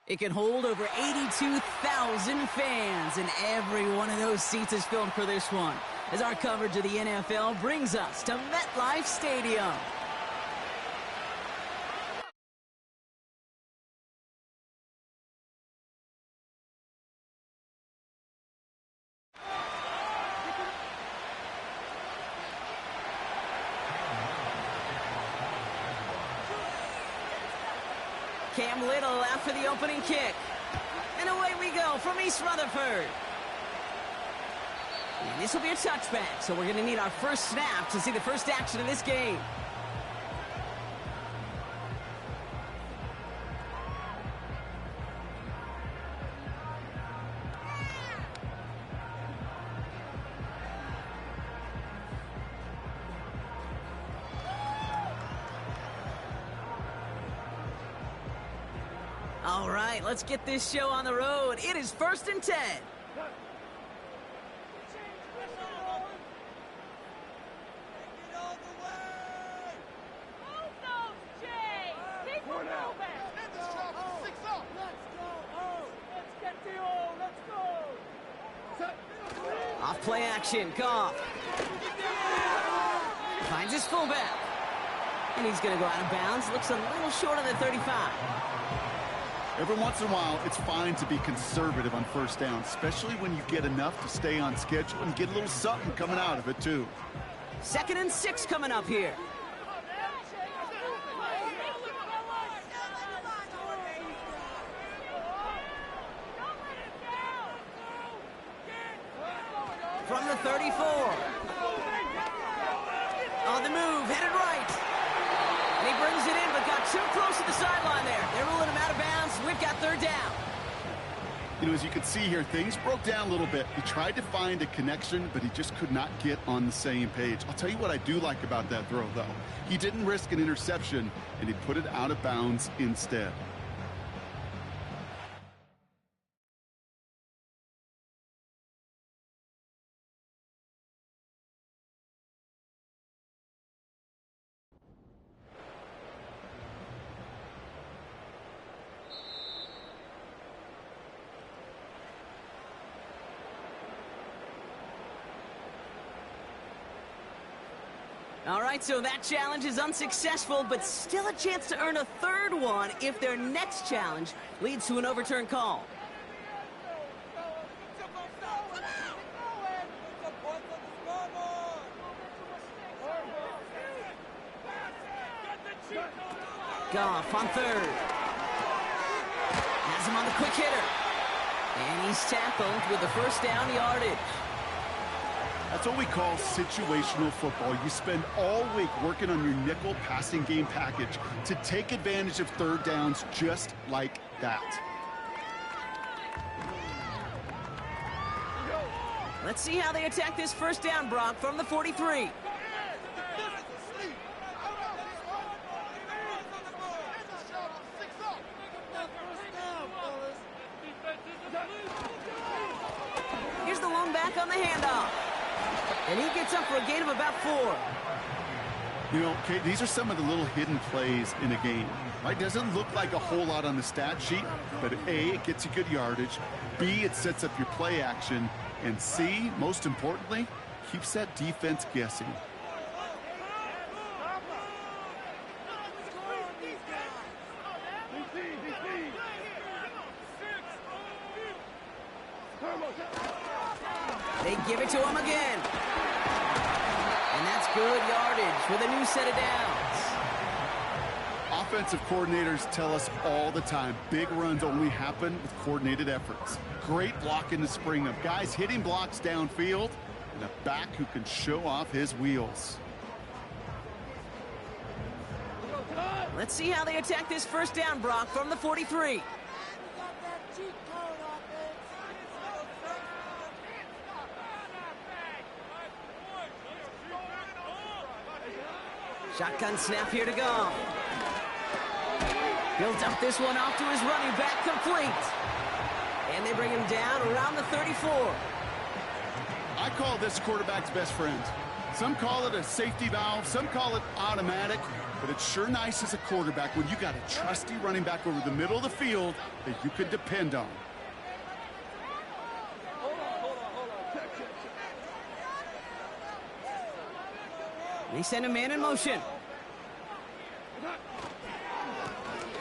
It can hold over 82,000 fans, and every one of those seats is filled for this one, as our coverage of the NFL brings us to MetLife Stadium. Cam Little after the opening kick. And away we go from East Rutherford. And this will be a touchback, so we're going to need our first snap to see the first action of this game. All right, let's get this show on the road. It is 1st and 10. Off play action, Goff. Finds his fullback. And he's going to go out of bounds. Looks a little short of the 35. Every once in a while, it's fine to be conservative on first down, especially when you get enough to stay on schedule and get a little something coming out of it, too. 2nd and 6 coming up here. From the 34. On the move, headed right. And he brings it in, but got too close to the sideline there. They're ruling him out of bounds. We've got 3rd down. You know, as you can see here, things broke down a little bit. He tried to find a connection, but he just could not get on the same page. I'll tell you what I do like about that throw, though. He didn't risk an interception, and he put it out of bounds instead. All right, so that challenge is unsuccessful, but still a chance to earn a 3rd one if their next challenge leads to an overturned call. Goff on 3rd. Has him on the quick hitter. And he's tackled with the first down yardage. That's what we call situational football. You spend all week working on your nickel passing game package to take advantage of 3rd downs just like that. Let's see how they attack this 1st down, Brock, from the 43. Here's the lone back on the handoff. And he gets up for a gain of about 4. You know, Kate, these are some of the little hidden plays in a game. Right? Doesn't look like a whole lot on the stat sheet, but A, it gets you good yardage. B, it sets up your play action. And C, most importantly, keeps that defense guessing. They give it to him again. And that's good yardage with a new set of downs. Offensive coordinators tell us all the time, big runs only happen with coordinated efforts. Great block in the spring of guys hitting blocks downfield and a back who can show off his wheels. Let's see how they attack this 1st down, Brock, from the 43. Shotgun snap here to go. He'll dump this one off to his running back, complete. And they bring him down around the 34. I call this quarterback's best friend. Some call it a safety valve, some call it automatic, but it's sure nice as a quarterback when you got a trusty running back over the middle of the field that you can depend on. They send a man in motion.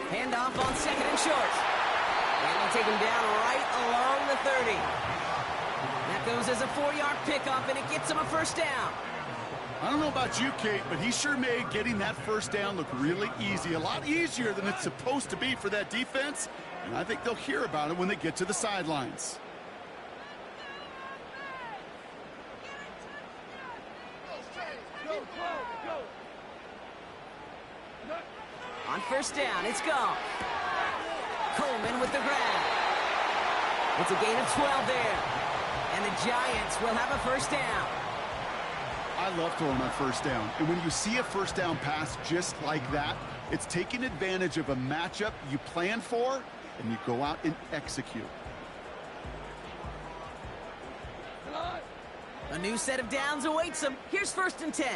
Handoff on second and short. And they'll take him down right along the 30. That goes as a 4-yard pickup, and it gets him a first down. I don't know about you, Kate, but he sure made getting that first down look really easy. A lot easier than it's supposed to be for that defense. And I think they'll hear about it when they get to the sidelines. On first down, it's gone. Coleman with the grab. It's a gain of 12 there. And the Giants will have a first down. I love throwing on first down. And when you see a first down pass just like that, it's taking advantage of a matchup you plan for, and you go out and execute. A new set of downs awaits them. Here's first and 10.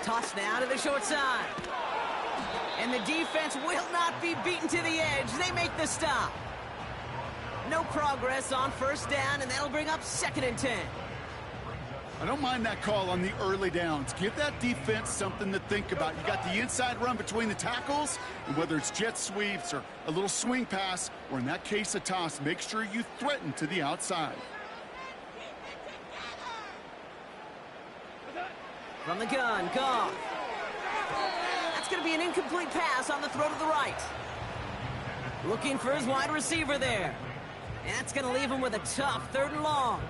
Toss now to the short side. And the defense will not be beaten to the edge. They make the stop. No progress on first down, and that'll bring up second and 10. I don't mind that call on the early downs. Give that defense something to think about. You got the inside run between the tackles, and whether it's jet sweeps or a little swing pass, or in that case a toss, make sure you threaten to the outside. From the gun, Goff. That's going to be an incomplete pass on the throw to the right. Looking for his wide receiver there. And that's going to leave him with a tough 3rd and long.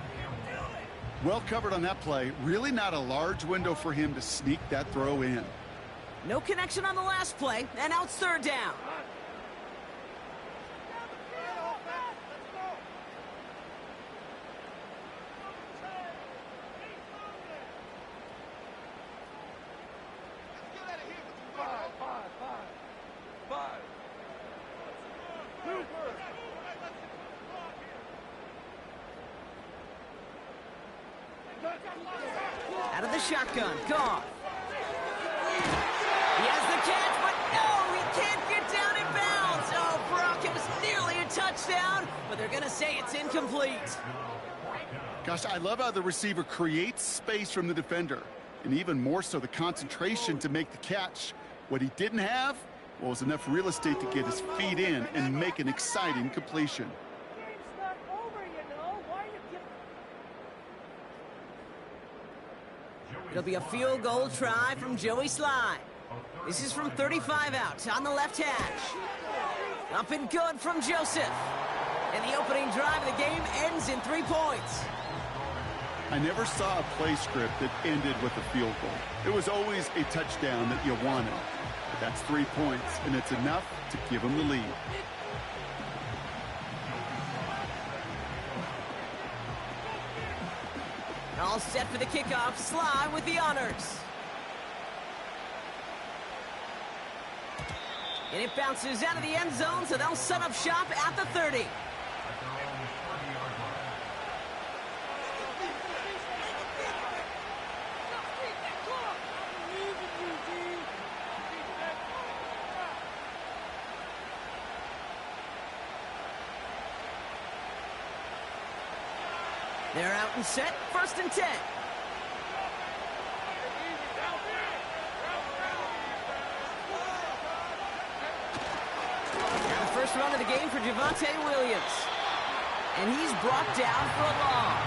Well covered on that play. Really not a large window for him to sneak that throw in. No connection on the last play, and now it's 3rd down. Out of the shotgun, Goff. He has the catch, but no, he can't get down in bounds. Oh, Brock, it was nearly a touchdown, but they're going to say it's incomplete. Gosh, I love how the receiver creates space from the defender, and even more so the concentration to make the catch. What he didn't have was enough real estate to get his feet in and make an exciting completion. It'll be a field goal try from Joey Sly. This is from 35 out on the left hash. Up and good from Joseph. And the opening drive of the game ends in 3 points. I never saw a play script that ended with a field goal. It was always a touchdown that you wanted. But that's 3 points, and it's enough to give them the lead. All set for the kickoff. Sly with the honors. And it bounces out of the end zone, so they'll set up shop at the 30. They're out and set, 1st and 10. Now the first run of the game for Javonte Williams. And he's brought down for a loss.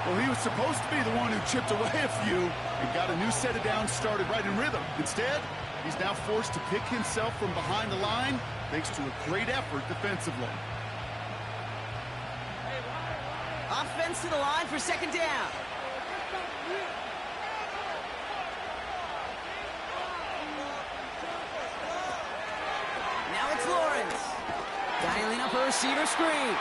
Well, he was supposed to be the one who chipped away a few and got a new set of downs started right in rhythm. Instead, he's now forced to pick himself from behind the line thanks to a great effort defensively. Offense to the line for 2nd down. Now it's Lawrence. Dialing up a receiver screen.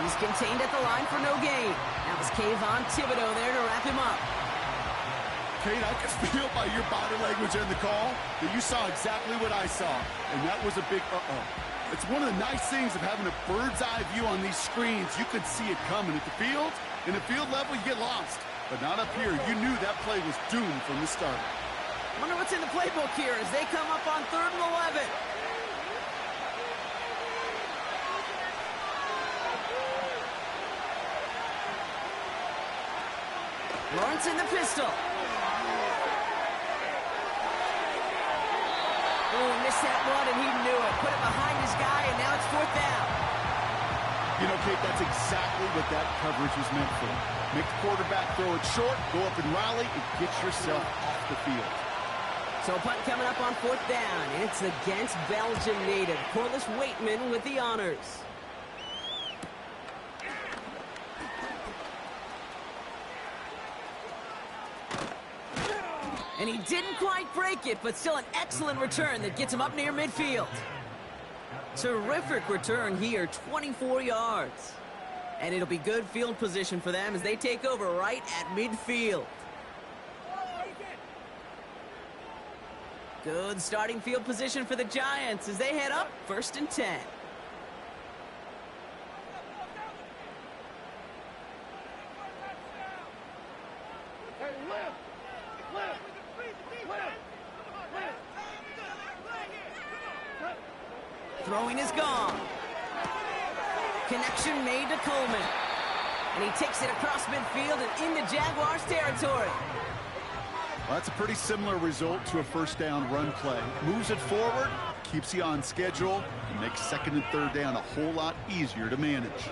He's contained at the line for no gain. That was Kayvon Thibodeau there to wrap him up. Kate, I can feel by your body language and the call that you saw exactly what I saw, and that was a big uh-oh. It's one of the nice things of having a bird's eye view on these screens. You could see it coming at the field. In the field level, you get lost. But not up here. You knew that play was doomed from the start. Wonder what's in the playbook here as they come up on 3rd and 11. Lawrence in the pistol. Oh, missed that one, and he knew it. Put it behind his guy, and now it's 4th down. You know, Kate, that's exactly what that coverage was meant for. Make the quarterback throw it short, go up and rally, and get yourself off the field. So a punt coming up on 4th down. It's against Belgium native Corliss Waitman with the honors. And he didn't quite break it, but still an excellent return that gets him up near midfield. Terrific return here, 24 yards. And it'll be good field position for them as they take over right at midfield. Good starting field position for the Giants as they head up 1st and 10. Throwing is gone. Connection made to Coleman. And he takes it across midfield and into Jaguars territory. Well, that's a pretty similar result to a 1st down run play. Moves it forward, keeps you on schedule, and makes 2nd and 3rd down a whole lot easier to manage.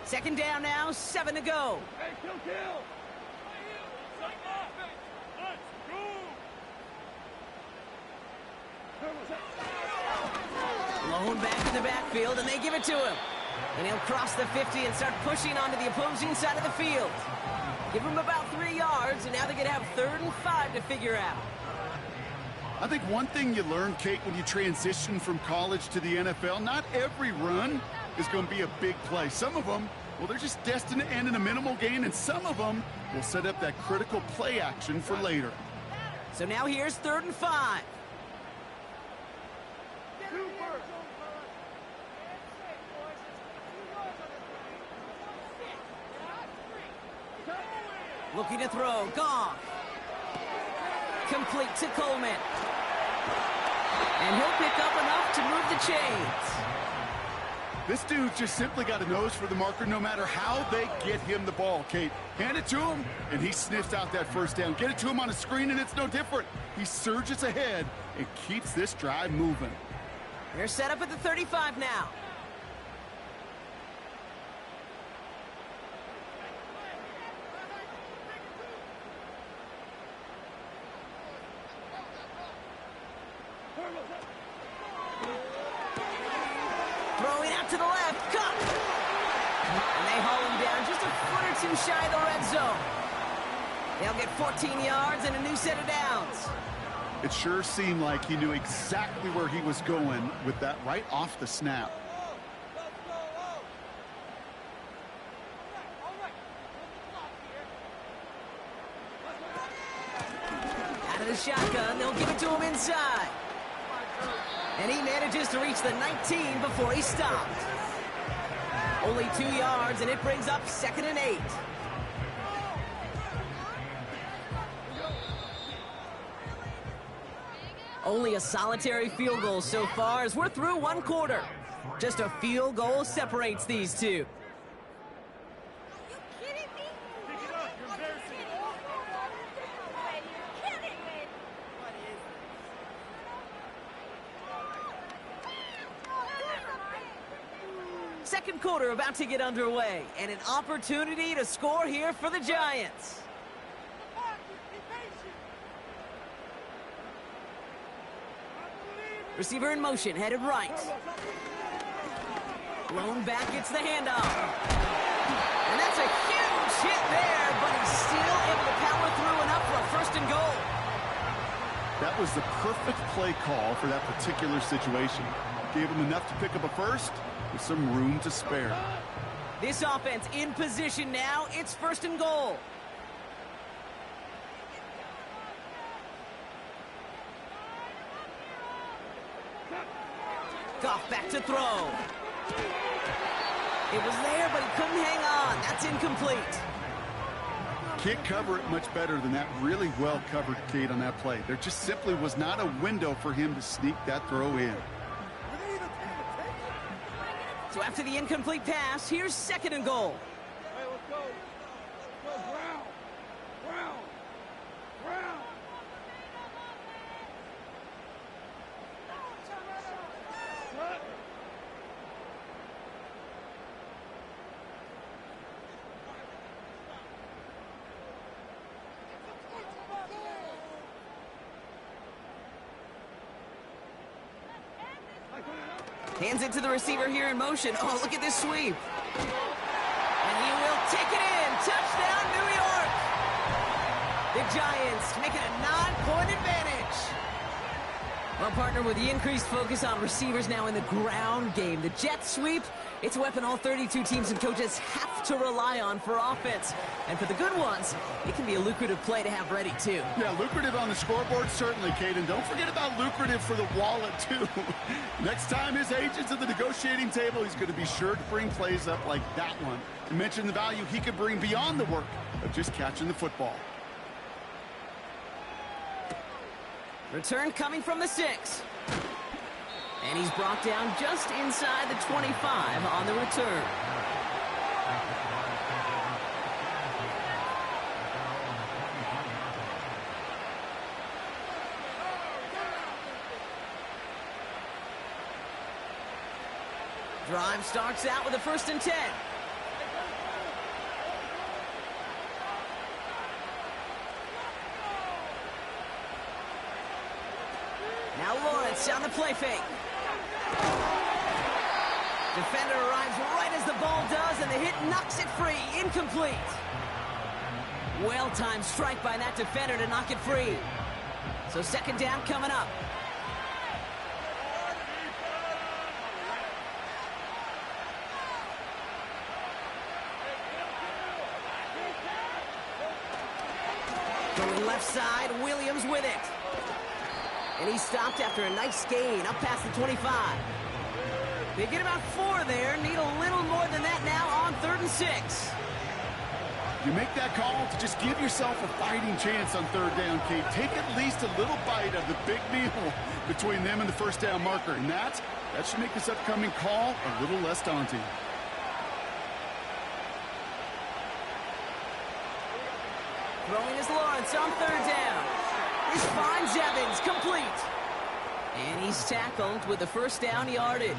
2nd down now, 7 to go. Hey, kill. Lone back in the backfield, and they give it to him. And he'll cross the 50 and start pushing onto the opposing side of the field. Give him about 3 yards, and now they're going to have 3rd and 5 to figure out. I think one thing you learn, Kate, when you transition from college to the NFL, not every run is going to be a big play. Some of them, well, they're just destined to end in a minimal gain, and some of them will set up that critical play action for later. So now here's 3rd and 5. Looking to throw, Goff. Complete to Coleman. And he'll pick up enough to move the chains. This dude's just simply got a nose for the marker no matter how they get him the ball, Kate. Hand it to him, and he sniffs out that 1st down. Get it to him on a screen, and it's no different. He surges ahead and keeps this drive moving. They're set up at the 35 now. Throwing out to the left, cut! And they haul him down just a foot or 2 shy of the red zone. They'll get 14 yards and a new set of downs. It sure seemed like he knew exactly where he was going with that right off the snap. Out of the shotgun, they'll give it to him inside. And he manages to reach the 19 before he stopped. Only 2 yards, and it brings up 2nd and 8. Only a solitary field goal so far as we're through 1 quarter. Just a field goal separates these two. Second quarter about to get underway, and an opportunity to score here for the Giants. Receiver in motion, headed right. Lone back gets the handoff. And that's a huge hit there, but he's still able to power through enough for a 1st and goal. That was the perfect play call for that particular situation. Gave him enough to pick up a 1st with some room to spare. This offense in position now. It's 1st and goal. Goff back to throw. It was there, but he couldn't hang on. That's incomplete. Can't cover it much better than that. Really well covered, Kate, on that play. There just simply was not a window for him to sneak that throw in. So after the incomplete pass, here's 2nd and goal. Hey, let's go. Let's go, Brown. Brown. Brown. What? Hands it to the receiver here in motion. Oh, look at this sweep. And he will take it in. Touchdown, New York. The Giants make it a 9-point advantage. Well, partner, with the increased focus on receivers now in the ground game, the jet sweep, it's a weapon all 32 teams and coaches have to rely on for offense. And for the good ones, it can be a lucrative play to have ready, too. Yeah, lucrative on the scoreboard, certainly, Kate. And don't forget about lucrative for the wallet, too. Next time his agent's at the negotiating table, he's going to be sure to bring plays up like that one. And mention the value he could bring beyond the work of just catching the football. Return coming from the 6. And he's brought down just inside the 25 on the return. Drive starts out with a 1st and 10. Now Lawrence on the play fake. Defender arrives right as the ball does, and the hit knocks it free. Incomplete. Well-timed strike by that defender to knock it free. So 2nd down coming up. Going left side, Williams with it. And he stopped after a nice gain up past the 25. They get about 4 there. Need a little more than that now on 3rd and 6. You make that call to just give yourself a fighting chance on 3rd down, Kate. Take at least a little bite of the big meal between them and the 1st down marker. And that should make this upcoming call a little less daunting. Throwing is Lawrence on 3rd down. This finds Evans, complete. And he's tackled with the 1st down yardage.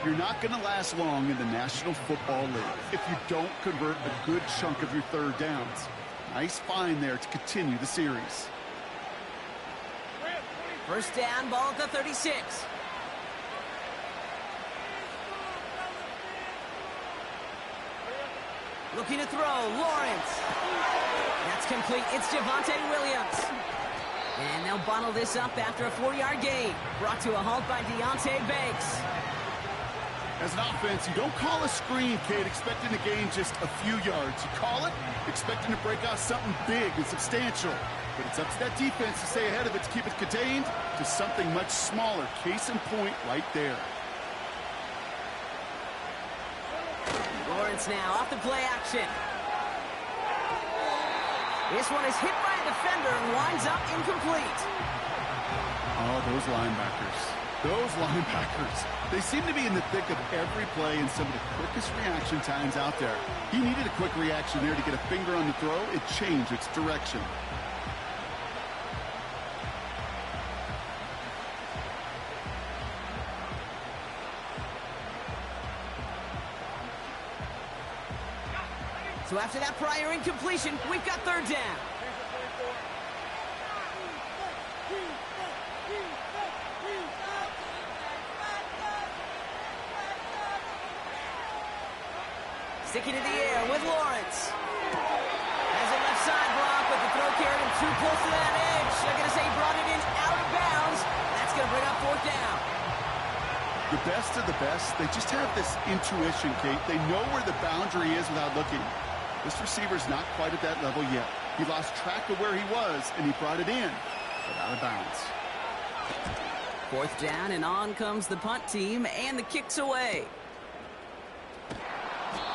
You're not going to last long in the National Football League if you don't convert a good chunk of your 3rd downs. Nice find there to continue the series. 1st down, ball at the 36. Looking to throw, Lawrence. That's complete. It's Javonte Williams. And they'll bottle this up after a 4-yard gain. Brought to a halt by Deonte Banks. As an offense, you don't call a screen, Kate, expecting to gain just a few yards. You call it expecting to break out something big and substantial. But it's up to that defense to stay ahead of it, to keep it contained to something much smaller. Case in point right there. Lawrence now off the play action. This one is hit by a defender and winds up incomplete. Oh, those linebackers. Those linebackers. They seem to be in the thick of every play and some of the quickest reaction times out there. He needed a quick reaction there to get a finger on the throw. It changed its direction. So after that prior incompletion, we've got 3rd down. Sticking to the air with Lawrence. Has a left side block, but the throw carried him too close to that edge. They're going to say he brought it in out of bounds. That's going to bring up 4th down. The best of the best, they just have this intuition, Kate. They know where the boundary is without looking. This receiver's not quite at that level yet. He lost track of where he was, and he brought it in, but out of bounds. 4th down, and on comes the punt team, and the kick's away.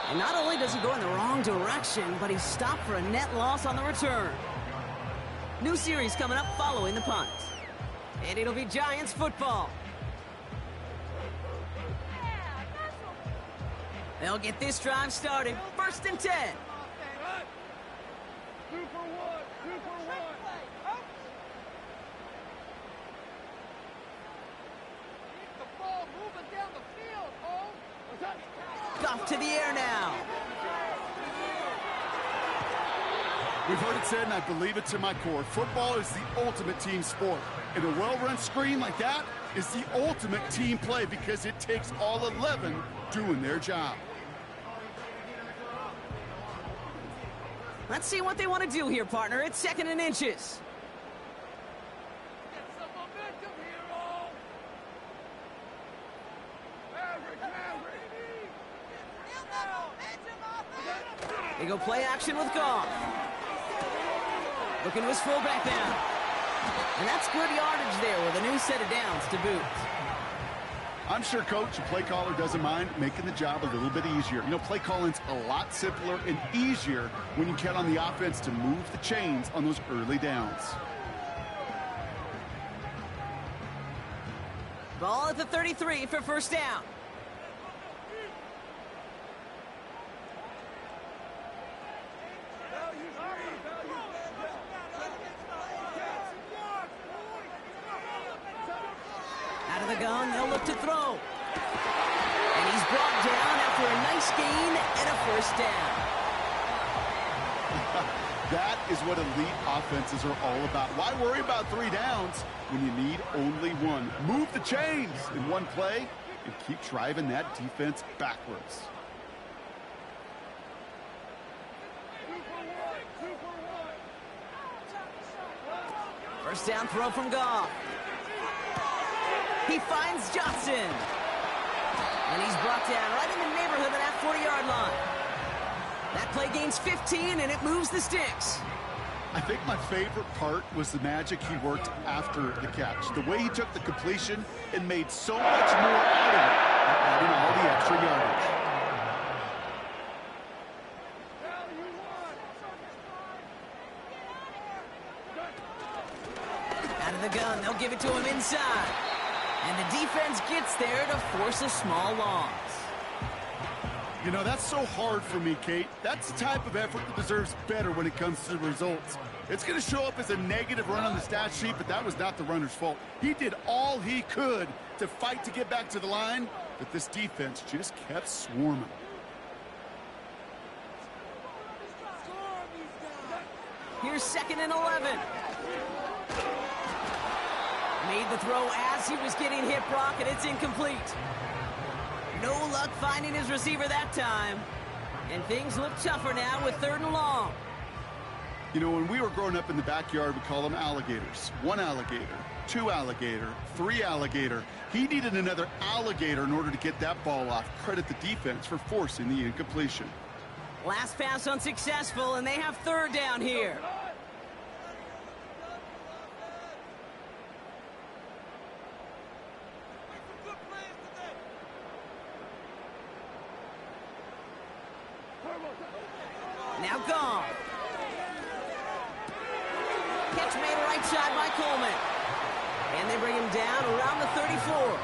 And not only does he go in the wrong direction, but he's stopped for a net loss on the return. New series coming up following the punt. And it'll be Giants football. They'll get this drive started. 1st and 10. 2 for 1. 2 for 1. Keep the ball moving down the field, Holmes. Off to the air now. We've heard it said, and I believe it to my core. Football is the ultimate team sport. And a well-run screen like that is the ultimate team play because it takes all 11 doing their job. Let's see what they want to do here, partner. It's 2nd and inches. Get some momentum here, Holmes. Maverick. They go play action with Goff. Looking to his fullback now. And that's good yardage there with a new set of downs to boot. I'm sure coach and play caller doesn't mind making the job a little bit easier. You know, play calling's a lot simpler and easier when you count on the offense to move the chains on those early downs. Ball at the 33 for 1st down. Out of the gun, they'll look to throw. And he's brought down after a nice gain and a 1st down. That is what elite offenses are all about. Why worry about 3 downs when you need only 1? Move the chains in one play and keep driving that defense backwards. 1st down throw from Goff. He finds Johnson. And he's brought down right in the neighborhood of that 40-yard line. That play gains 15, and it moves the sticks. I think my favorite part was the magic he worked after the catch. The way he took the completion and made so much more out of it, adding all the extra yardage. Out of the gun, they'll give it to him inside. And the defense gets there to force a small loss. You know, that's so hard for me, Kate. That's the type of effort that deserves better when it comes to the results. It's going to show up as a negative run on the stat sheet, but that was not the runner's fault. He did all he could to fight to get back to the line, but this defense just kept swarming. Here's 2nd and 11. Made the throw as he was getting hit, Brock, and it's incomplete. No luck finding his receiver that time. And things look tougher now with 3rd and long. You know, when we were growing up in the backyard, we call them alligators. 1 alligator, 2 alligator, 3 alligator. He needed another alligator in order to get that ball off. Credit the defense for forcing the incompletion. Last pass unsuccessful, and they have 3rd down here. Now gone. Catch made right side by Coleman. And they bring him down around the 34.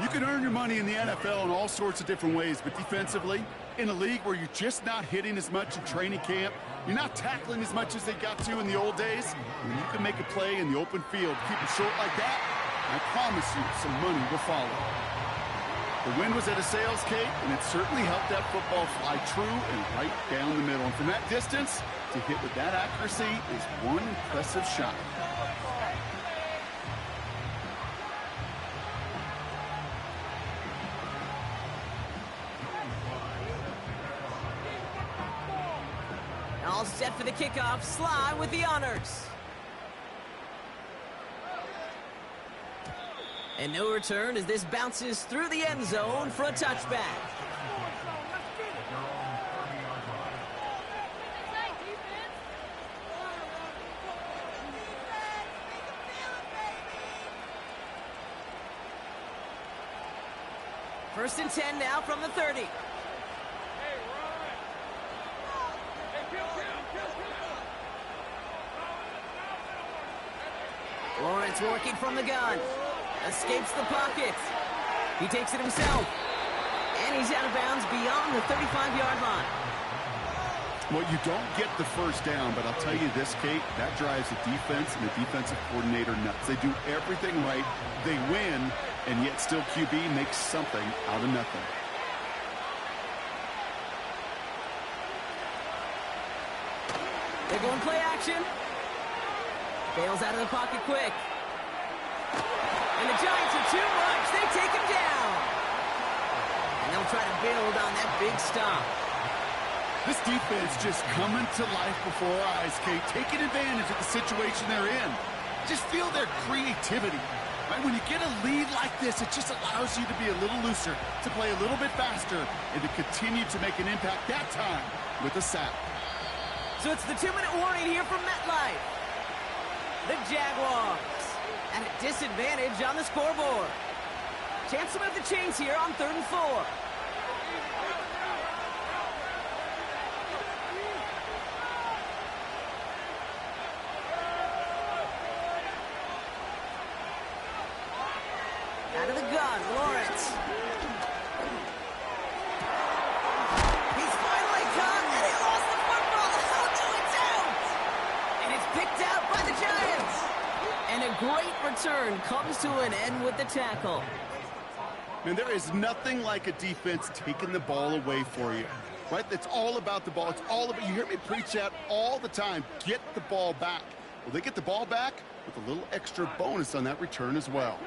You can earn your money in the NFL in all sorts of different ways, but defensively, in a league where you're just not hitting as much in training camp, you're not tackling as much as they got to in the old days, when you can make a play in the open field, keep it short like that, I promise you some money will follow. The wind was at a sales, Kate, and it certainly helped that football fly true and right down the middle. And from that distance, to hit with that accuracy is one impressive shot. All set for the kickoff. Sly with the honors. And no return as this bounces through the end zone for a touchback. First and 10 now from the 30. Lawrence working from the gun. Escapes the pocket. He takes it himself. And he's out of bounds beyond the 35-yard line. Well, you don't get the first down, but I'll tell you this, Kate, that drives the defense and the defensive coordinator nuts. They do everything right. They win, and yet still QB makes something out of nothing. They're going play action. Bails out of the pocket quick. And the Giants are too much. They take him down. And they'll try to build on that big stop. This defense just coming to life before our eyes, Kate, taking advantage of the situation they're in. Just feel their creativity. Right? When you get a lead like this, it just allows you to be a little looser, to play a little bit faster, and to continue to make an impact that time with a sack. So it's the 2-minute warning here from MetLife. The Jaguars at a disadvantage on the scoreboard. Chance to move the chains here on 3rd and 4. Out of the gun, Lawrence. He's finally caught, and he lost the football. How do it's out? And it's picked out by the Giants. And a great return comes to an end with the tackle. And there is nothing like a defense taking the ball away for you. Right? It's all about the ball. It's all about, you hear me preach that all the time. Get the ball back. Well, they get the ball back with a little extra bonus on that return as well.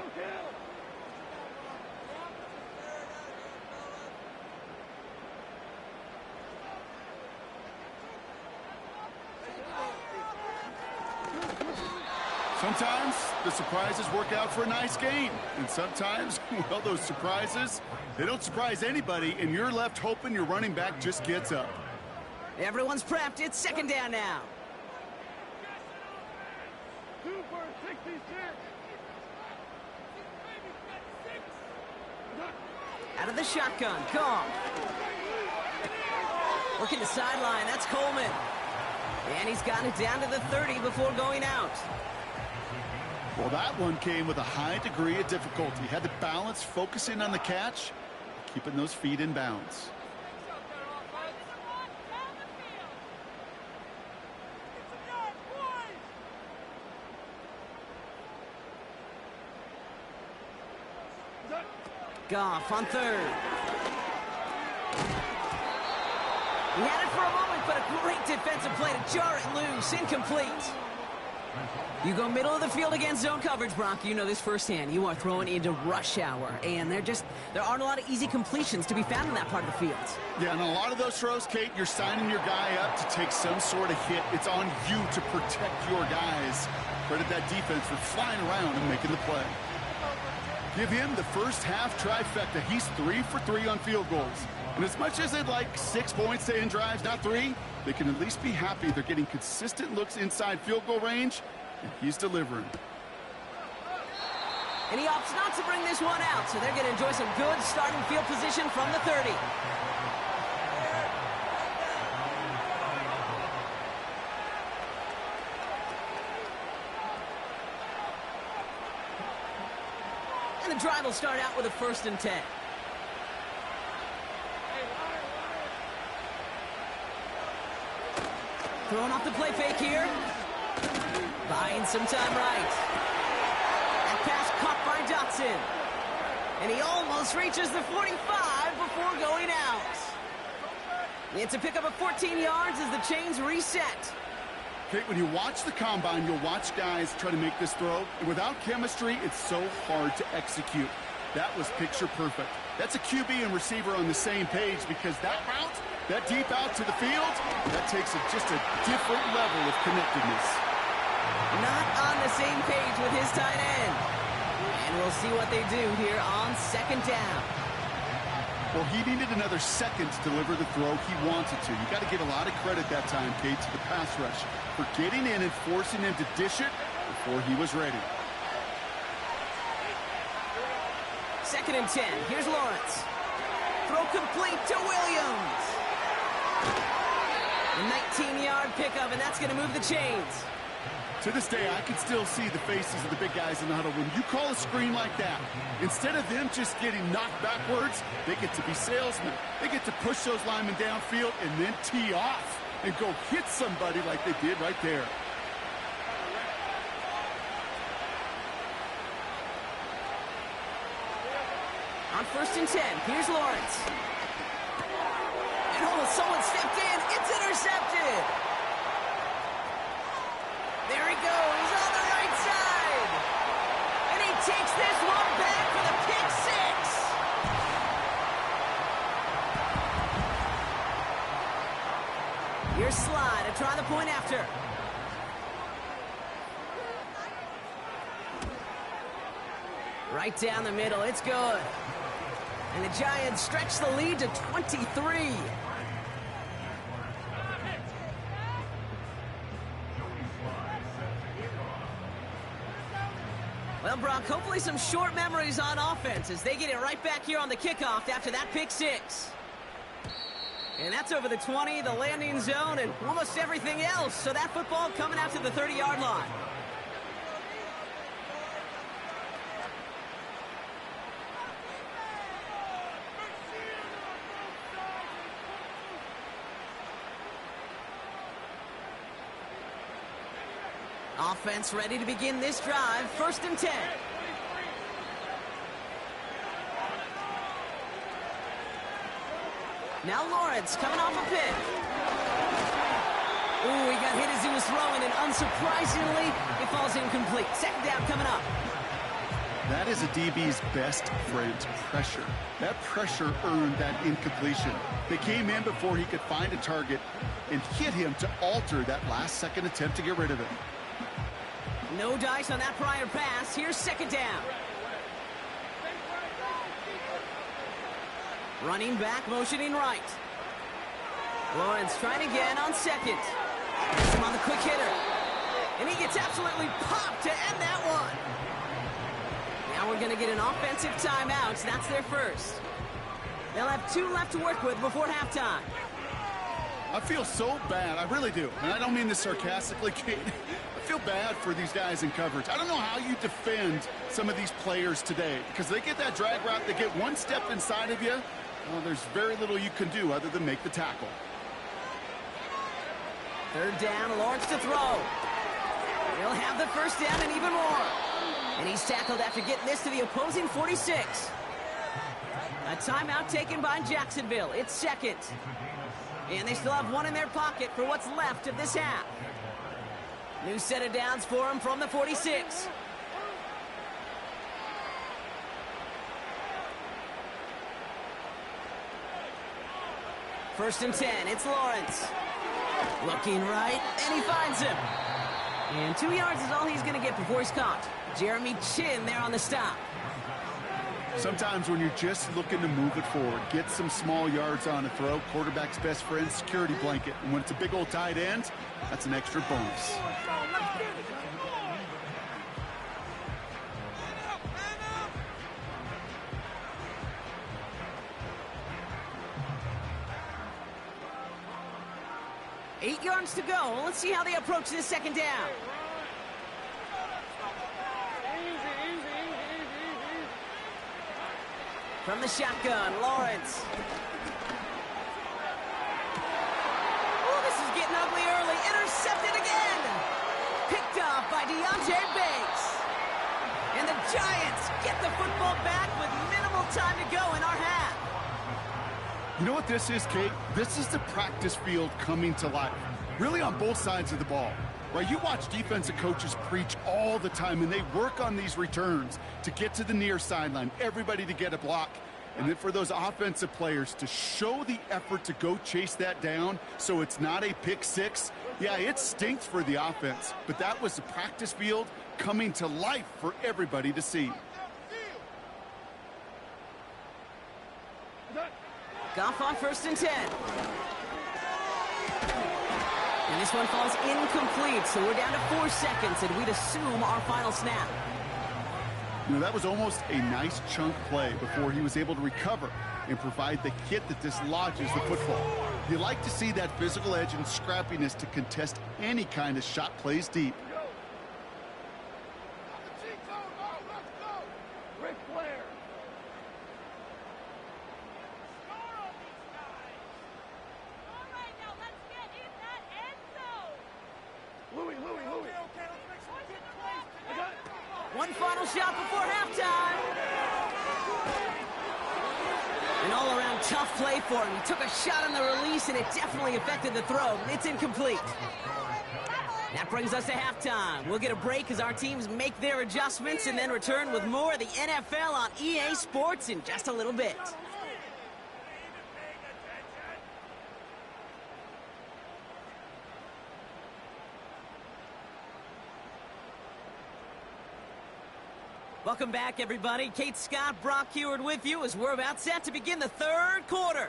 Sometimes the surprises work out for a nice game. And sometimes, well, those surprises, they don't surprise anybody, and you're left hoping your running back just gets up. Everyone's prepped. It's 2nd down now. 2 for 66. Out of the shotgun, Goff. Working the sideline, that's Coleman. And he's got it down to the 30 before going out. Well, that one came with a high degree of difficulty. Had to balance, focusing on the catch, keeping those feet in bounds. Goff on 3rd. He had it for a moment, but a great defensive play to jar it loose. Incomplete. You go middle of the field against zone coverage, Brock. You know this firsthand. You are throwing into rush hour, and there aren't a lot of easy completions to be found in that part of the field. Yeah, and a lot of those throws, Kate, you're signing your guy up to take some sort of hit. It's on you to protect your guys. Credit that defense for flying around and making the play. Give him the first half trifecta. He's 3 for 3 on field goals. And as much as they'd like 6 points to end drives, not 3, they can at least be happy they're getting consistent looks inside field goal range, and he's delivering. And he opts not to bring this one out, so they're going to enjoy some good starting field position from the 30. And the drive will start out with a 1st and 10. Throwing off the play fake here. Buying some time right. That pass caught by Dotson. And he almost reaches the 45 before going out. It's a pickup of 14 yards as the chains reset. Okay, when you watch the combine, you'll watch guys try to make this throw. And without chemistry, it's so hard to execute. That was picture perfect. That's a QB and receiver on the same page, because that route, that deep out to the field, that takes just a different level of connectedness. Not on the same page with his tight end. And we'll see what they do here on 2nd down. Well, he needed another second to deliver the throw he wanted to. You got to give a lot of credit that time, Kate, to the pass rush for getting in and forcing him to dish it before he was ready. 2nd and 10. Here's Lawrence. throw complete to Williams. A 19-yard pickup, and that's going to move the chains. To this day, I can still see the faces of the big guys in the huddle. When you call a screen like that, instead of them just getting knocked backwards, they get to be salesmen. They get to push those linemen downfield and then tee off and go hit somebody like they did right there. On 1st and 10, here's Lawrence. And oh, someone stepped in. It's intercepted. There he goes on the right side. And he takes this one back for the pick six. Here's Slide to try the point after. Right down the middle, it's good. And the Giants stretch the lead to 23. Well, Brock, hopefully some short memories on offense as they get it right back here on the kickoff after that pick six. And that's over the 20, the landing zone, and almost everything else. So that football coming out to the 30-yard line. Offense ready to begin this drive. 1st and 10. Now Lawrence coming off a pick. Ooh, he got hit as he was throwing, and unsurprisingly, it falls incomplete. 2nd down coming up. That is a DB's best friend, pressure. That pressure earned that incompletion. They came in before he could find a target and hit him to alter that last-second attempt to get rid of it. No dice on that prior pass. Here's 2nd down. Running back, motioning right. Lawrence trying again on 2nd. Gets him on the quick hitter. And he gets absolutely popped to end that one. Now we're going to get an offensive timeout. That's their first. They'll have 2 left to work with before halftime. I feel so bad. I really do. And I don't mean this sarcastically, Kate. I feel bad for these guys in coverage. I don't know how you defend some of these players today because they get that drag route, they get one step inside of you. Well, there's very little you can do other than make the tackle. 3rd down, Lawrence to throw. He'll have the 1st down and even more. And he's tackled after getting this to the opposing 46. A timeout taken by Jacksonville. It's 2nd. And they still have 1 in their pocket for what's left of this half. New set of downs for him from the 46. First and 10, it's Lawrence. Looking right, and he finds him. And 2 yards is all he's going to get before he's caught. Jeremy Chin there on the stop. Sometimes when you're just looking to move it forward, get some small yards on a throw, quarterback's best friend, security blanket. And when it's a big old tight end, that's an extra bonus. Eight yards to go. Let's see how they approach this 2nd down. From the shotgun, Lawrence. Oh, this is getting ugly early. Intercepted again. Picked off by Deontay Banks. And the Giants get the football back with minimal time to go in our half. You know what this is, Kate? This is the practice field coming to life. Really on both sides of the ball. Right, you watch defensive coaches preach all the time, and they work on these returns to get to the near sideline, everybody to get a block. And then for those offensive players to show the effort to go chase that down so it's not a pick six. Yeah, it stinks for the offense, but that was the practice field coming to life for everybody to see. Goff on 1st and 10. And this one falls incomplete, so we're down to 4 seconds, and we'd assume our final snap. You know, that was almost a nice chunk play before he was able to recover and provide the hit that dislodges the football. You like to see that physical edge and scrappiness to contest any kind of shot plays deep. One final shot before halftime. An all-around tough play for him. He took a shot on the release, and it definitely affected the throw. It's incomplete. That brings us to halftime. We'll get a break as our teams make their adjustments and then return with more of the NFL on EA Sports in just a little bit. Welcome back, everybody. Kate Scott, Brock Heward with you as we're about set to begin the third quarter.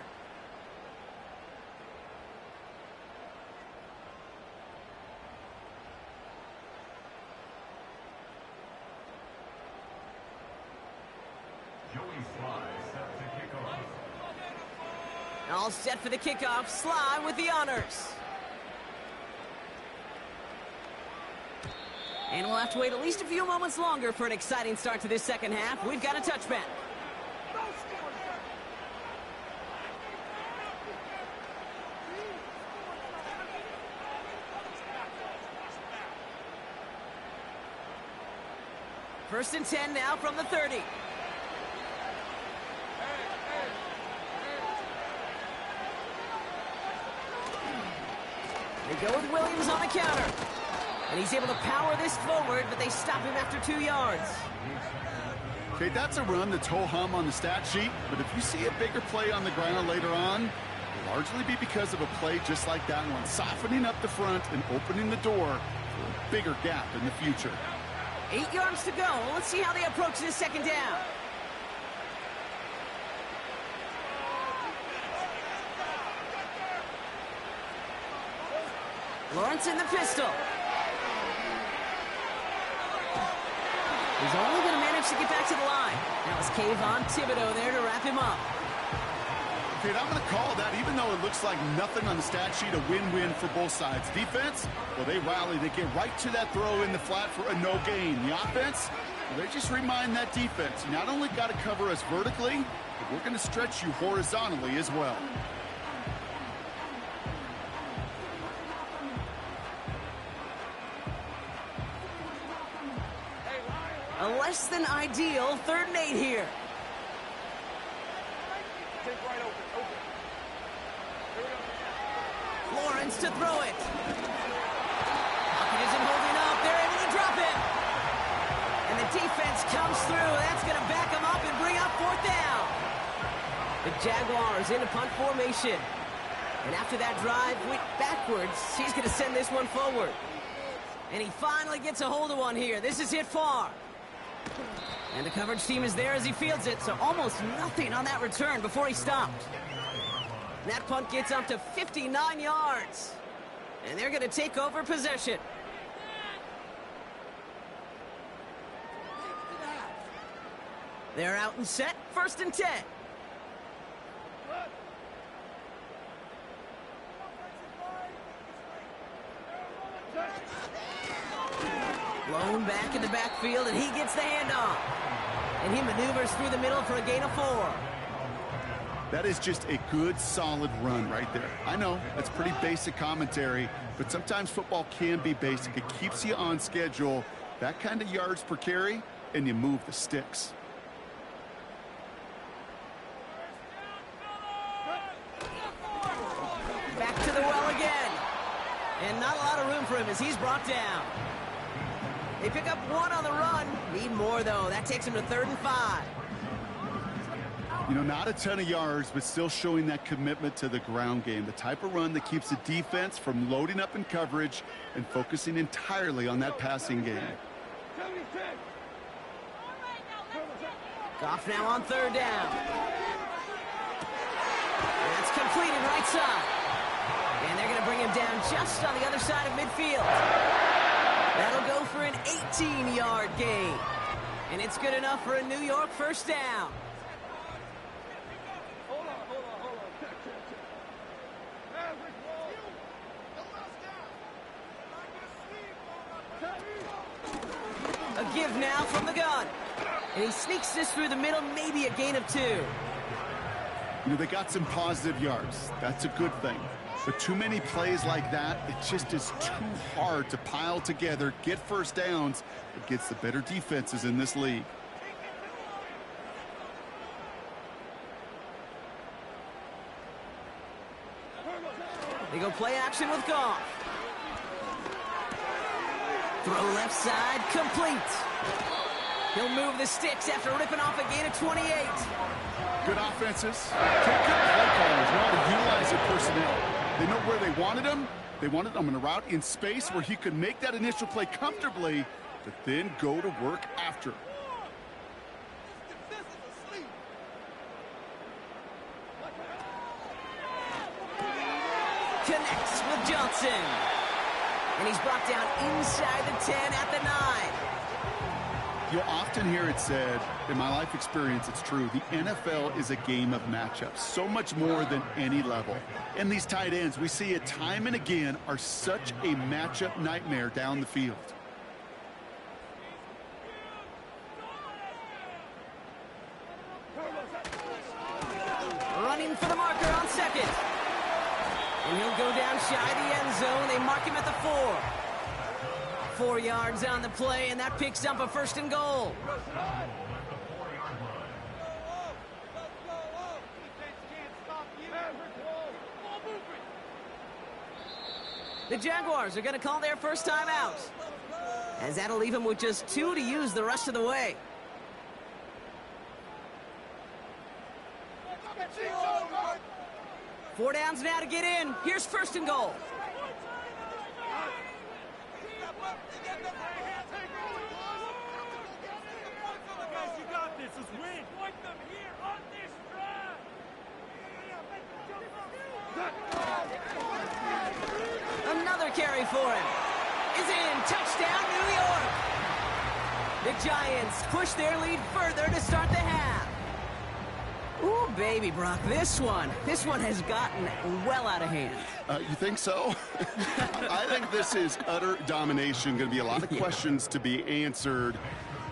All set for the kickoff. Sly with the honors. And we'll have to wait at least a few moments longer for an exciting start to this second half. We've got a touchback. First and 10 now from the 30. They go with Williams on the counter. And he's able to power this forward, but they stop him after 2 yards. Okay, that's a run that's ho-hum on the stat sheet, but if you see a bigger play on the ground later on, it'll largely be because of a play just like that one, softening up the front and opening the door for a bigger gap in the future. 8 yards to go. Let's see how they approach this second down. Lawrence in the pistol. He's only going to manage to get back to the line. That was Kayvon Thibodeau there to wrap him up. Okay, I'm going to call that, even though it looks like nothing on the stat sheet, a win-win for both sides. Defense, well, they rally. They get right to that throw in the flat for a no gain. The offense, well, they just remind that defense, you not only got to cover us vertically, but we're going to stretch you horizontally as well. A less than ideal 3rd and 8 here. Lawrence to throw it. Pocket isn't holding up. They're able to drop it. And the defense comes through. That's going to back them up and bring up 4th down. The Jaguars in a punt formation. And after that drive went backwards, he's going to send this one forward. And he finally gets a hold of one here. This is hit far. And the coverage team is there as he fields it, so almost nothing on that return before he stopped. That punt gets up to 59 yards. And they're going to take over possession. They're out and set, 1st and 10. Blown back in the backfield, and he gets the handoff. And he maneuvers through the middle for a gain of 4. That is just a good, solid run right there. I know, that's pretty basic commentary, but sometimes football can be basic. It keeps you on schedule, that kind of yards per carry, and you move the sticks. Back to the well again. And not a lot of room for him as he's brought down. They pick up 1 on the run. Need more, though. That takes him to 3rd and 5. You know, not a ton of yards, but still showing that commitment to the ground game. The type of run that keeps the defense from loading up in coverage and focusing entirely on that passing game. Goff now on 3rd down. That's completed right side. And they're going to bring him down just on the other side of midfield. That'll go for an 18-yard gain. And it's good enough for a New York first down. Hold on. Check. Average ball. A give now from the gun. And he sneaks this through the middle, maybe a gain of 2. You know, they got some positive yards. That's a good thing. But too many plays like that, it just is too hard to pile together, get first downs against the better defenses in this league. They go play action with Goff. Throw left side, complete. He'll move the sticks after ripping off a gain of 28. Good offenses. Good play callers know how to utilize their personnel. They know where they wanted him. They wanted him in a route in space where he could make that initial play comfortably, but then go to work after. Connects with Johnson. And he's brought down inside the 10 at the 9. You'll often hear it said, in my life experience, it's true, the NFL is a game of matchups, so much more than any level. And these tight ends, we see it time and again, are such a matchup nightmare down the field. Running for the marker on second. And he'll go down shy of the end zone. They mark him at the 4. 4 yards on the play, and that picks up a 1st and goal. The Jaguars are going to call their first time out, as that'll leave him with just 2 to use the rest of the way. Four downs now to get in. Here's 1st and goal. Another carry for him. Is in. Touchdown, New York. The Giants push their lead further to start the half. Ooh, baby, Brock, this one has gotten well out of hand. You think so? I think this is utter domination. Going to be a lot of questions to be answered.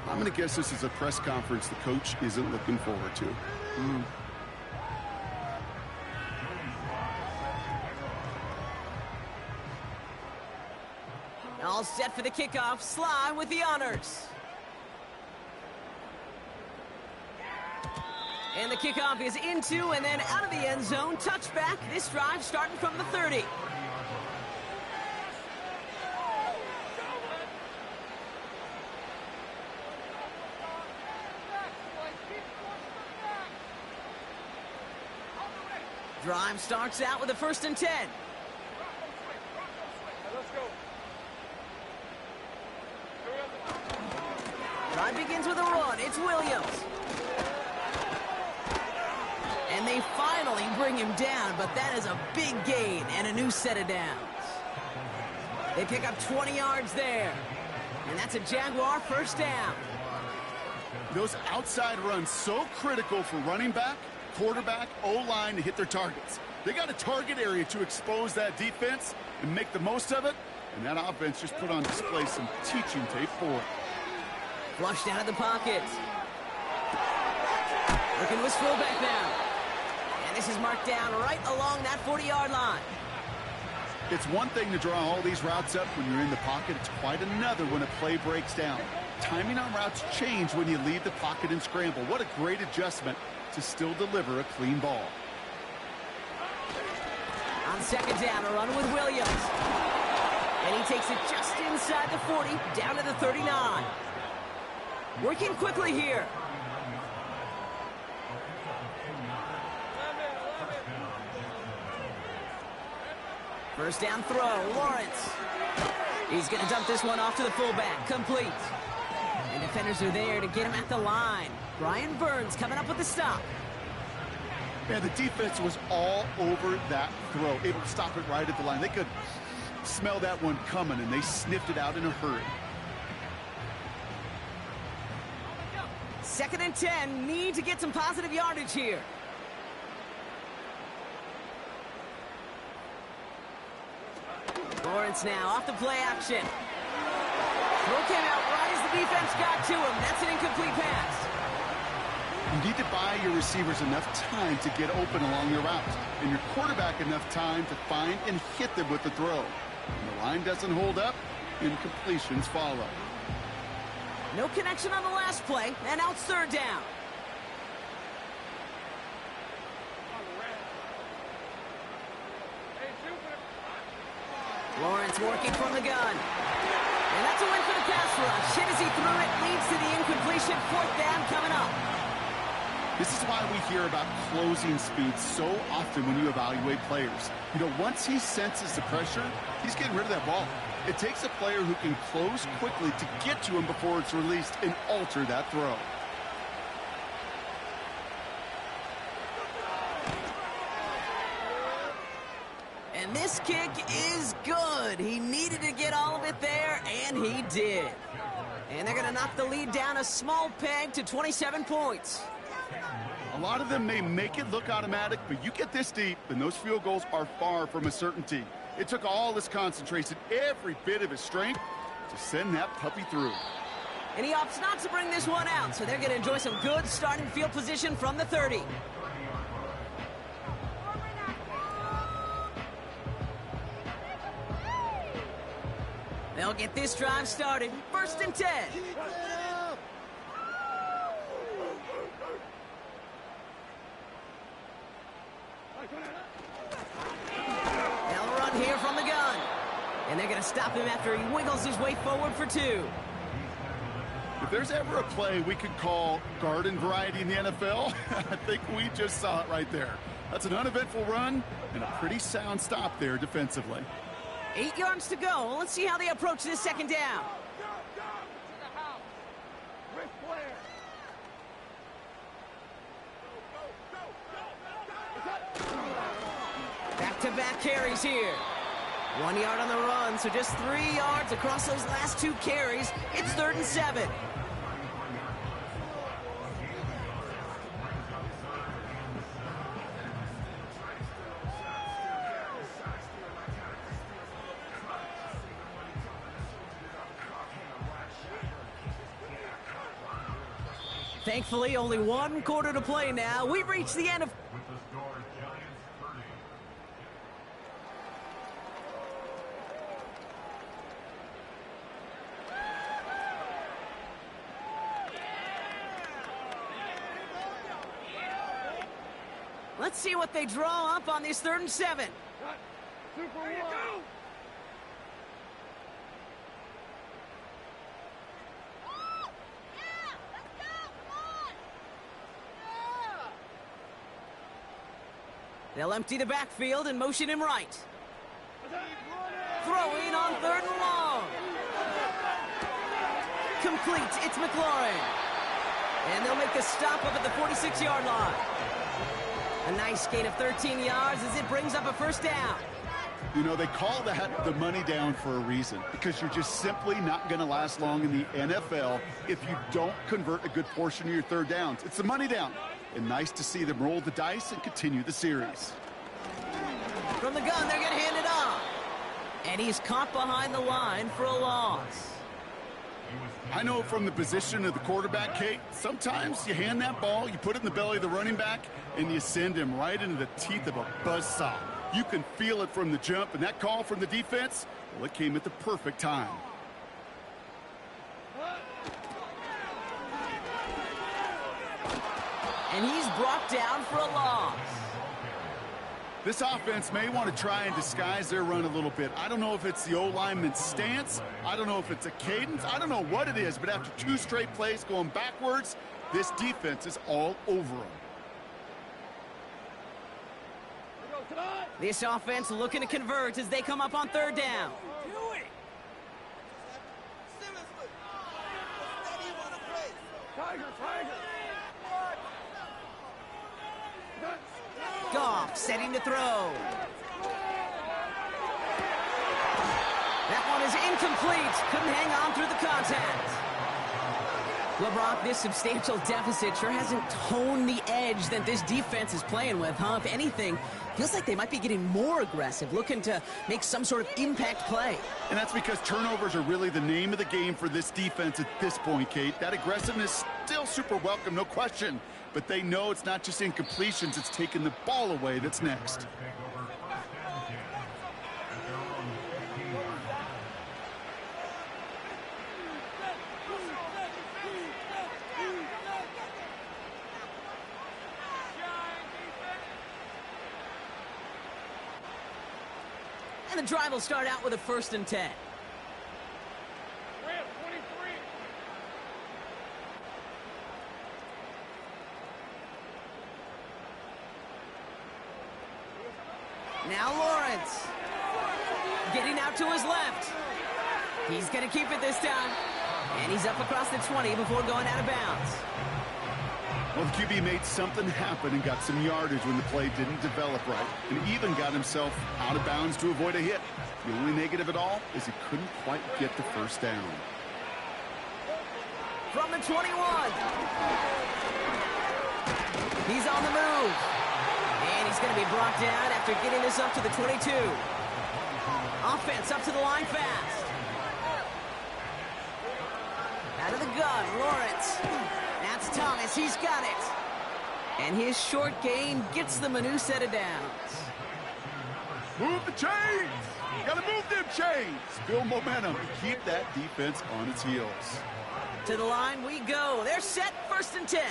I'm going to guess this is a press conference the coach isn't looking forward to. All set for the kickoff. Sly with the honors. And the kickoff is into and then out of the end zone. Touchback. This drive starting from the 30. Drive starts out with a 1st and 10. Drive begins with a run. It's Williams. And they finally bring him down, but that is a big gain and a new set of downs. They pick up 20 yards there. And that's a Jaguar first down. Those outside runs so critical for running back, quarterback, O-line to hit their targets. They got a target area to expose that defense and make the most of it. And that offense just put on display some teaching tape for it. Flushed out of the pocket. Looking to his fullback now. And this is marked down right along that 40-yard line. It's one thing to draw all these routes up when you're in the pocket. It's quite another when a play breaks down. Timing on routes change when you leave the pocket and scramble. What a great adjustment to still deliver a clean ball. On second down, a run with Williams. And he takes it just inside the 40, down to the 39. Working quickly here. First down throw, Lawrence. He's going to dump this one off to the fullback, complete. And defenders are there to get him at the line. Brian Burns coming up with the stop. Man, the defense was all over that throw, able to stop it right at the line. They could smell that one coming, and they sniffed it out in a hurry. 2nd and 10. Need to get some positive yardage here. Lawrence now off the play action. Throw came out right as the defense got to him. That's an incomplete pass. You need to buy your receivers enough time to get open along your route, and your quarterback enough time to find and hit them with the throw. When the line doesn't hold up, incompletions follow. No connection on the last play, and now it's 3rd down. Lawrence working from the gun. And that's a win for the pass rush. Hit as he threw it, leads to the incompletion. 4th down coming up. This is why we hear about closing speed so often when you evaluate players. You know, once he senses the pressure, he's getting rid of that ball. It takes a player who can close quickly to get to him before it's released and alter that throw. And this kick is good. He needed to get all of it there, and he did. And they're going to knock the lead down a small peg to 27 points. A lot of them may make it look automatic, but you get this deep, and those field goals are far from a certainty. It took all his concentration, every bit of his strength, to send that puppy through. And he opts not to bring this one out, so they're going to enjoy some good starting field position from the 30. They'll get this drive started. 1st and 10. They'll run here from the gun. And they're going to stop him after he wiggles his way forward for 2. If there's ever a play we could call garden variety in the NFL, I think we just saw it right there. That's an uneventful run and a pretty sound stop there defensively. 8 yards to go. Let's see how they approach this 2nd down. Back-to-back carries here. 1 yard on the run, so just 3 yards across those last 2 carries. It's 3rd and 7. Thankfully, only 1 quarter to play now. We've reached the end of... Let's see what they draw up on this 3rd and 7. They'll empty the backfield and motion him right. Throwing on 3rd and long. Complete. It's McLaurin. And they'll make the stop up at the 46-yard line. A nice gain of 13 yards as it brings up a 1st down. You know, they call that the money down for a reason, because you're just simply not going to last long in the NFL if you don't convert a good portion of your 3rd downs. It's the money down. And nice to see them roll the dice and continue the series. From the gun, they're going to hand it off. And he's caught behind the line for a loss. I know from the position of the quarterback, Kate, sometimes you hand that ball, you put it in the belly of the running back, and you send him right into the teeth of a buzzsaw. You can feel it from the jump, and that call from the defense, well, it came at the perfect time. And he's brought down for a loss. This offense may want to try and disguise their run a little bit. I don't know if it's the O-lineman's stance. I don't know if it's a cadence. I don't know what it is, but after 2 straight plays going backwards, this defense is all over them. This offense looking to convert as they come up on 3rd down. Goff setting to throw. That one is incomplete. Couldn't hang on through the contact. Well, Brock, this substantial deficit sure hasn't toned the edge that this defense is playing with, huh? If anything, feels like they might be getting more aggressive, looking to make some sort of impact play. And that's because turnovers are really the name of the game for this defense at this point, Kate. That aggressiveness still super welcome, no question. But they know it's not just incompletions, it's taking the ball away that's next. And the drive will start out with a 1st and 10. Now Lawrence. Getting out to his left. He's going to keep it this time. And he's up across the 20 before going out of bounds. Well, the QB made something happen and got some yardage when the play didn't develop right. And even got himself out of bounds to avoid a hit. The only negative at all is he couldn't quite get the 1st down. From the 21. He's on the move. And he's going to be brought down after getting this up to the 22. Offense up to the line fast. Out of the gun, Lawrence. That's Thomas. He's got it. And his short gain gets them a new set of downs. Move the chains! Gotta move them chains! Build momentum. Keep that defense on its heels. To the line we go. They're set, 1st and 10.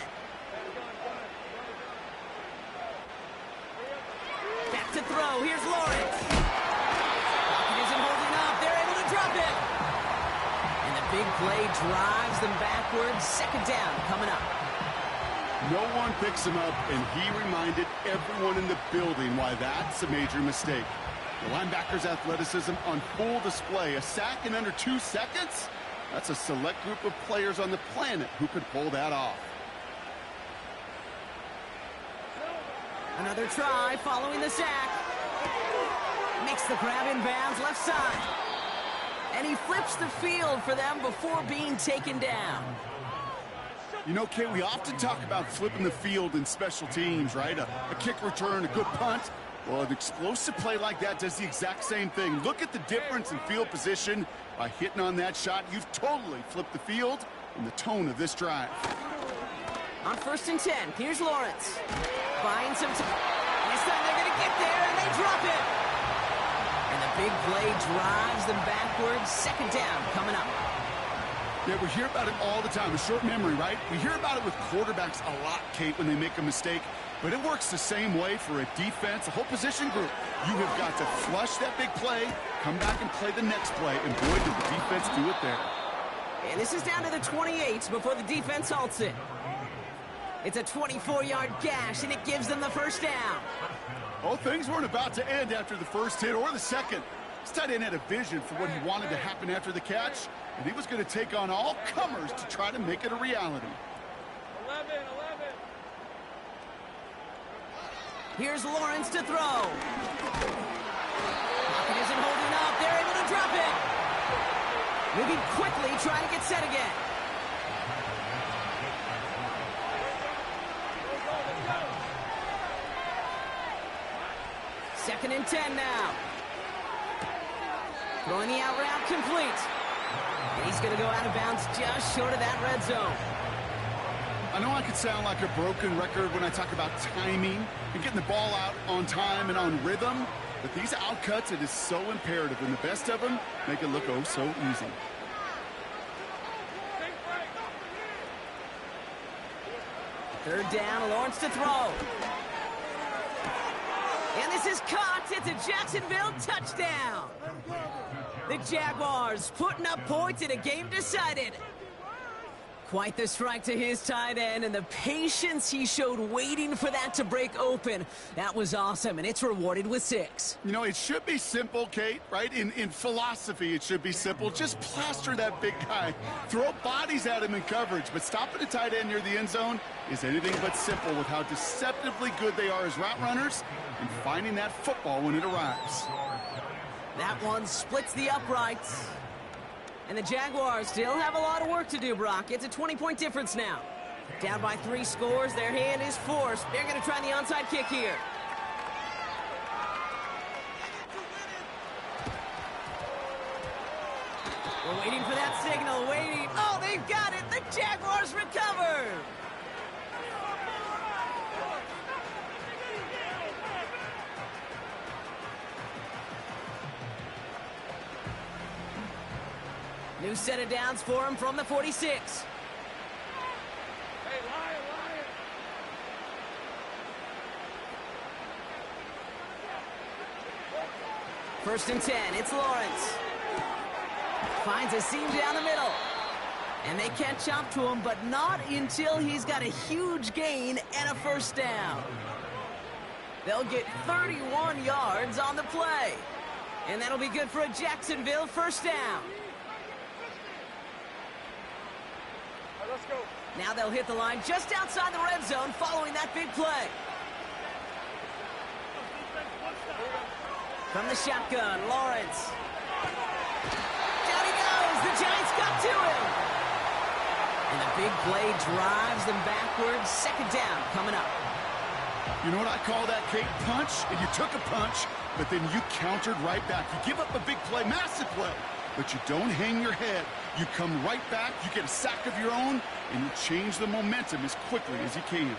Back to throw. Here's Lawrence. Pocket isn't holding up. They're able to drop it. And the big play drives them backwards. 2nd down coming up. No one picks him up, and he reminded everyone in the building why that's a major mistake. The linebacker's athleticism on full display. A sack in under 2 seconds? That's a select group of players on the planet who could pull that off. Another try following the sack. Makes the grab in bounds left side. And he flips the field for them before being taken down. You know, Kate, we often talk about flipping the field in special teams, right? A kick return, a good punt. Well, an explosive play like that does the exact same thing. Look at the difference in field position. By hitting on that shot, you've totally flipped the field and the tone of this drive. On 1st and 10, here's Lawrence. Buying some time. This time they're going to get there, and they drop it. And the big play drives them backwards. 2nd down coming up. Yeah, we hear about it all the time. A short memory, right? We hear about it with quarterbacks a lot, Kate, when they make a mistake. But it works the same way for a defense, a whole position group. You have got to flush that big play, come back and play the next play, and boy, did the defense do it there. And this is down to the 28 before the defense halts it. It's a 24-yard gash, and it gives them the 1st down. Oh, things weren't about to end after the 1st hit or the 2nd. This tight end had a vision for what he wanted to happen after the catch, and he was going to take on all comers to try to make it a reality. 11. Here's Lawrence to throw. Pocket isn't holding up. They're able to drop it. Moving quickly, trying to get set again. Second and 10 now. Throwing the out route complete. And he's going to go out of bounds just short of that red zone. I know I could sound like a broken record when I talk about timing and getting the ball out on time and on rhythm, but these outcuts, it is so imperative, and the best of them make it look oh so easy. Third down, Lawrence to throw. And this is caught. It's a Jacksonville touchdown. The Jaguars putting up points in a game decided. Quite the strike to his tight end, and the patience he showed waiting for that to break open. That was awesome, and it's rewarded with 6. You know, it should be simple, Kate, right? In philosophy, it should be simple. Just plaster that big guy. Throw bodies at him in coverage, but stopping a tight end near the end zone is anything but simple with how deceptively good they are as route runners and finding that football when it arrives. That one splits the uprights. And the Jaguars still have a lot of work to do, Brock. It's a 20-point difference now. Down by 3 scores, their hand is forced. They're going to try the onside kick here. We're waiting for that signal, waiting. Oh, they've got it. The Jaguars recover. New set of downs for him from the 46. Hey, Lion. First and 10, it's Lawrence. Finds a seam down the middle. And they catch up to him, but not until he's got a huge gain and a first down. They'll get 31 yards on the play. And that'll be good for a Jacksonville first down. Let's go. Now they'll hit the line just outside the red zone following that big play. From the shotgun, Lawrence. Down he goes. The Giants got to him. And the big play drives them backwards. Second down coming up. You know what I call that, Kate? Punch, and you took a punch, but then you countered right back. You give up a big play, massive play, but you don't hang your head. You come right back, you get a sack of your own, and you change the momentum as quickly as you can.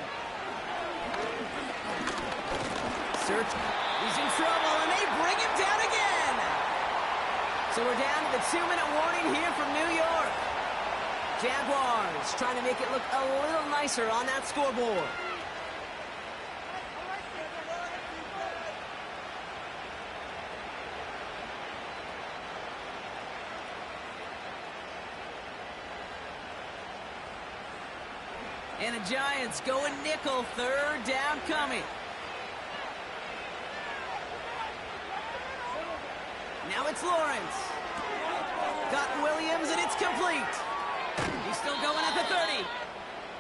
Search. He's in trouble, and they bring him down again. So we're down to the 2-minute warning here from New York. Jaguars trying to make it look a little nicer on that scoreboard. And the Giants going nickel, third down coming. Now it's Lawrence. Got Williams, and it's complete. He's still going at the 30.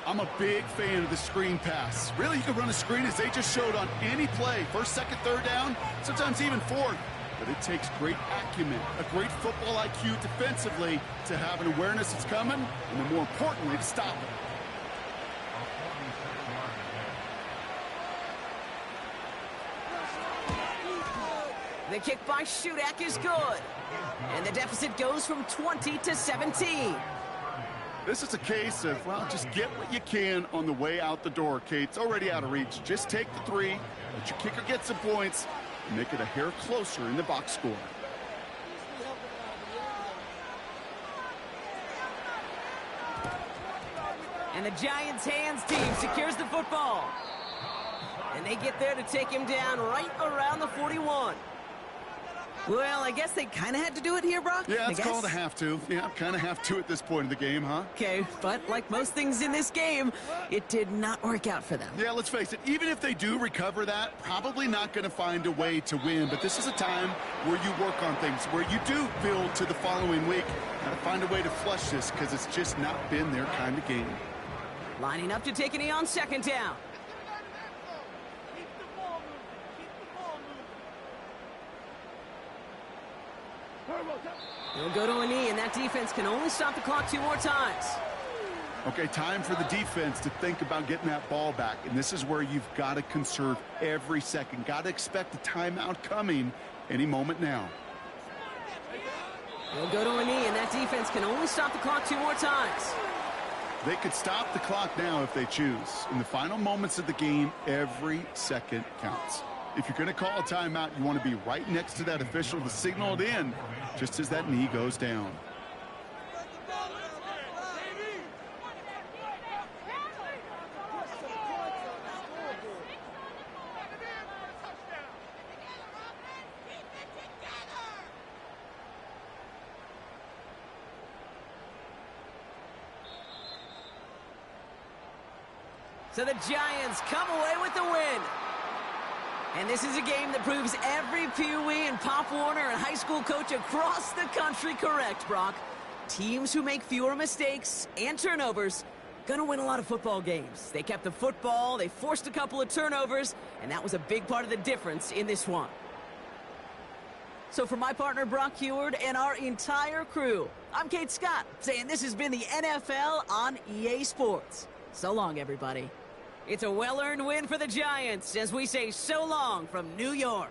I'm a big fan of the screen pass. Really, you can run a screen as they just showed on any play. First, second, third down, sometimes even fourth. But it takes great acumen, a great football IQ defensively to have an awareness it's coming, and then more importantly, to stop it. The kick by Shudak is good. And the deficit goes from 20 to 17. This is a case of, well, just get what you can on the way out the door, Kate. It's already out of reach. Just take the 3, let your kicker get some points, and make it a hair closer in the box score. And the Giants' hands team secures the football. And they get there to take him down right around the 41. Well, I guess they kind of had to do it here, Brock. Yeah, it's called a have to. Yeah, kind of have to at this point in the game, huh? Okay, but like most things in this game, it did not work out for them. Yeah, let's face it, even if they do recover that, probably not going to find a way to win. But this is a time where you work on things, where you do build to the following week. Got to find a way to flush this because it's just not been their kind of game. Lining up to take a knee on second down. He'll go to a knee, and that defense can only stop the clock 2 more times. Okay, time for the defense to think about getting that ball back. And this is where you've got to conserve every second. Got to expect a timeout coming any moment now. He'll go to a knee, and that defense can only stop the clock 2 more times. They could stop the clock now if they choose. In the final moments of the game, every second counts. If you're going to call a timeout, you want to be right next to that official to signal it in just as that knee goes down. So the Giants come away with the win. And this is a game that proves every Pee Wee and Pop Warner and high school coach across the country correct, Brock. Teams who make fewer mistakes and turnovers gonna win a lot of football games. They kept the football, they forced a couple of turnovers, and that was a big part of the difference in this one. So for my partner Brock Heward and our entire crew, I'm Kate Scott, saying this has been the NFL on EA Sports. So long, everybody. It's a well-earned win for the Giants as we say so long from New York.